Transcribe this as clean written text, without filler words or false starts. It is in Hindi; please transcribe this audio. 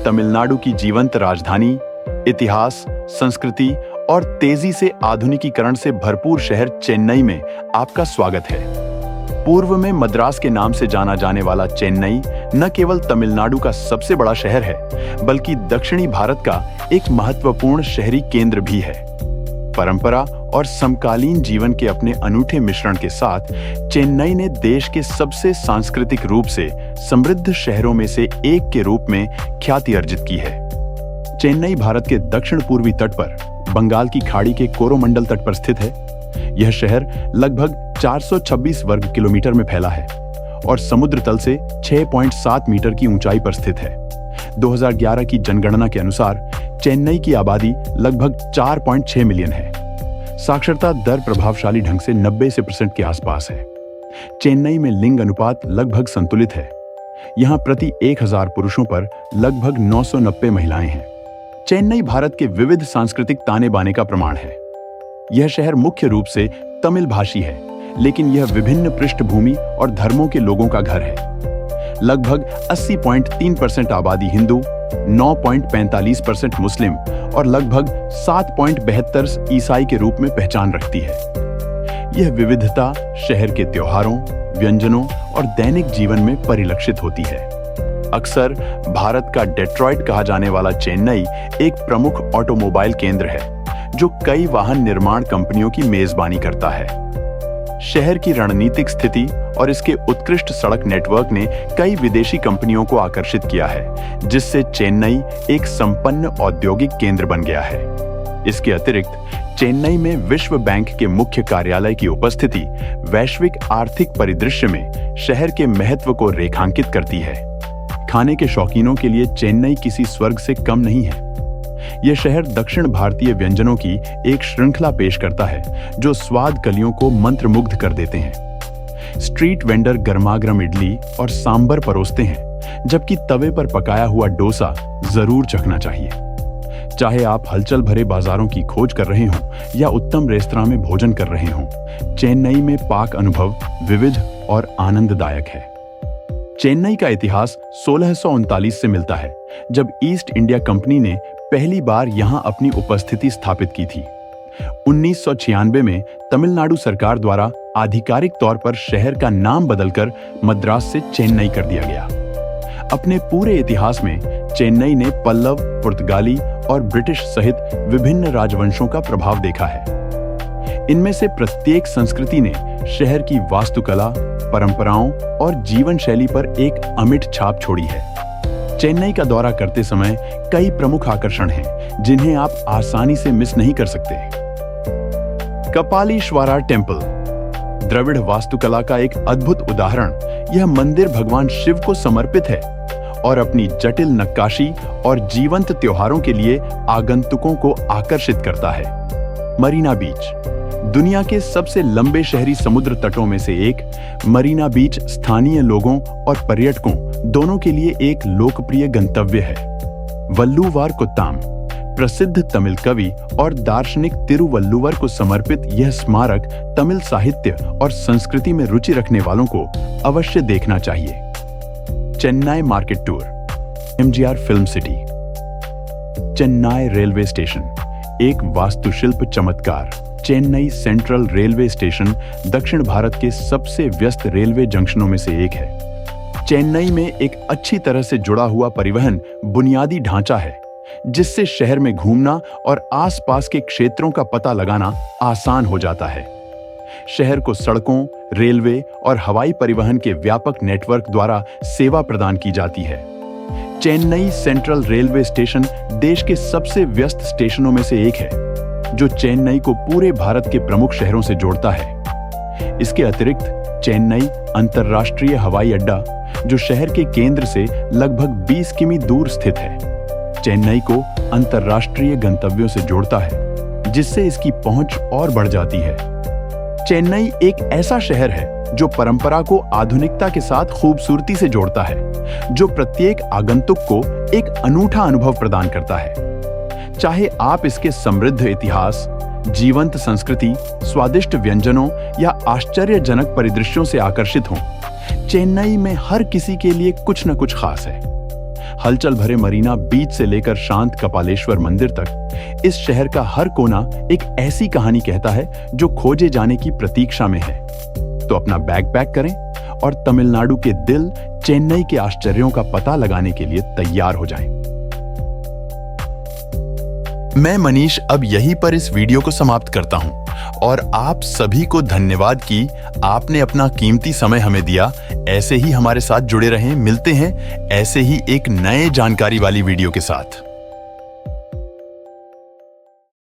तमिलनाडु की जीवंत राजधानी, इतिहास, संस्कृति और तेजी से आधुनिकीकरण से भरपूर शहर चेन्नई में आपका स्वागत है। पूर्व में मद्रास के नाम से जाना जाने वाला चेन्नई न केवल तमिलनाडु का सबसे बड़ा शहर है, बल्कि दक्षिणी भारत का एक महत्वपूर्ण शहरी केंद्र भी है। परंपरा और समकालीन जीवन के अपने अनूठे मिश्रण के साथ चेन्नई ने देश के सबसे सांस्कृतिक रूप से समृद्ध शहरों में से एक के रूप में ख्याति अर्जित की है। चेन्नई भारत के दक्षिण पूर्वी तट पर बंगाल की खाड़ी के कोरोमंडल तट पर स्थित है। यह शहर लगभग 426 वर्ग किलोमीटर में फैला है और समुद्र तल से 6.7 मीटर की ऊंचाई पर स्थित है। 2011 की जनगणना के अनुसार चेन्नई की आबादी लगभग 4.6 मिलियन है। साक्षरता दर प्रभावशाली ढंग से 90% के आसपास है। चेन्नई में लिंग अनुपात लगभग संतुलित है। यहाँ प्रति 1000 पुरुषों पर लगभग 990 महिलाएं हैं। चेन्नई भारत के विविध सांस्कृतिक ताने बाने का प्रमाण है। यह शहर मुख्य रूप से तमिल भाषी है, लेकिन यह विभिन्न पृष्ठभूमि और धर्मों के लोगों का घर है। लगभग 80.3% आबादी हिंदू, 9.45% मुस्लिम और लगभग 7.72 ईसाई के रूप में पहचान रखती है। यह विविधता शहर के त्योहारों, व्यंजनों और दैनिक जीवन में परिलक्षित होती है। अक्सर भारत का डेट्रॉइट कहा जाने वाला चेन्नई एक प्रमुख ऑटोमोबाइल केंद्र है, जो कई वाहन निर्माण कंपनियों की मेजबानी करता है। शहर की रणनीतिक स्थिति और इसके उत्कृष्ट सड़क नेटवर्क ने कई विदेशी कंपनियों को आकर्षित किया है, जिससे चेन्नई एक संपन्न औद्योगिक केंद्र बन गया है। इसके अतिरिक्त चेन्नई में विश्व बैंक के मुख्य कार्यालय की उपस्थिति वैश्विक आर्थिक परिदृश्य में शहर के महत्व को रेखांकित करती है। खाने के शौकीनों के लिए चेन्नई किसी स्वर्ग से कम नहीं है। यह शहर दक्षिण भारतीय व्यंजनों की एक श्रृंखला पेश करता है, जो स्वाद कलियों को मंत्रमुग्ध कर देते हैं। स्ट्रीट वेंडर गर्मागर्म इडली और सांबर परोसते हैं, जबकि तवे पर पकाया हुआ डोसा जरूर चखना चाहिए। चाहे आप हलचल भरे बाजारों की खोज कर रहे हों या उत्तम रेस्तरां में भोजन कर रहे हों, चेन्नई में पाक अनुभव विविध और आनंददायक है। चेन्नई का इतिहास 1639 से मिलता है, जब ईस्ट इंडिया कंपनी ने पहली बार यहां अपनी उपस्थिति स्थापित की थी। 1996 में तमिलनाडु सरकार द्वारा आधिकारिक तौर पर शहर का नाम बदलकर मद्रास से चेन्नई कर दिया गया। अपने पूरे इतिहास में चेन्नई ने पल्लव, पुर्तगाली और ब्रिटिश सहित विभिन्न राजवंशों का प्रभाव देखा है। इनमें से प्रत्येक संस्कृति ने शहर की वास्तुकला, परंपराओं और जीवन शैली पर एक अमिट छाप छोड़ी है। चेन्नई का दौरा करते समय कई प्रमुख आकर्षण हैं, जिन्हें आप आसानी से मिस नहीं कर सकते। कपालीश्वरा टेम्पल, द्रविड़ वास्तुकला का एक अद्भुत उदाहरण। यह मंदिर भगवान शिव को समर्पित है और अपनी जटिल नक्काशी और जीवंत त्योहारों के लिए आगंतुकों को आकर्षित करता है। मरीना बीच, दुनिया के सबसे लंबे शहरी समुद्र तटों में से एक, मरीना बीच स्थानीय लोगों और पर्यटकों दोनों के लिए एक लोकप्रिय गंतव्य है। वल्लुवार कोत्ताम, प्रसिद्ध तमिल कवि और दार्शनिक तिरुवल्लुवर को समर्पित यह स्मारक तमिल साहित्य और संस्कृति में रुचि रखने वालों को अवश्य देखना चाहिए। Chennai market tour, MGR film city. Chennai railway station, एक वास्तुशिल्प चमत्कार। चेन्नई सेंट्रल रेलवे स्टेशन दक्षिण भारत के सबसे व्यस्त रेलवे जंक्शनों में से एक है। चेन्नई में एक अच्छी तरह से जुड़ा हुआ परिवहन बुनियादी ढांचा है, जिससे शहर में घूमना और आसपास के क्षेत्रों का पता लगाना आसान हो जाता है। शहर को सड़कों, रेलवे और हवाई परिवहन के व्यापक नेटवर्क द्वारा सेवा प्रदान की जाती है। चेन्नई सेंट्रल रेलवे स्टेशन देश के सबसे व्यस्त स्टेशनों में से एक है, जो चेन्नई को पूरे भारत के प्रमुख शहरों से जोड़ता है। इसके अतिरिक्त चेन्नई अंतर्राष्ट्रीय हवाई अड्डा, जो शहर के केंद्र से लगभग 20 किमी दूर स्थित है, चेन्नई को अंतर्राष्ट्रीय गंतव्यों से जोड़ता है, जिससे इसकी पहुंच और बढ़ जाती है। चेन्नई एक ऐसा शहर है जो परंपरा को आधुनिकता के साथ खूबसूरती से जोड़ता है, जो प्रत्येक आगंतुक को एक अनूठा अनुभव प्रदान करता है। चाहे आप इसके समृद्ध इतिहास, जीवंत संस्कृति, स्वादिष्ट व्यंजनों या आश्चर्यजनक परिदृश्यों से आकर्षित हों, चेन्नई में हर किसी के लिए कुछ न कुछ खास है। हलचल भरे मरीना बीच से लेकर शांत कपालेश्वर मंदिर तक, इस शहर का हर कोना एक ऐसी कहानी कहता है जो खोजे जाने की प्रतीक्षा में है। तो अपना बैग पैक करें और तमिलनाडु के दिल चेन्नई के आश्चर्यों का पता लगाने के लिए तैयार हो जाएं। मैं मनीष अब यहीं पर इस वीडियो को समाप्त करता हूं और आप सभी को धन्यवाद कि आपने अपना कीमती समय हमें दिया। ऐसे ही हमारे साथ जुड़े रहें। मिलते हैं ऐसे ही एक नए जानकारी वाली वीडियो के साथ।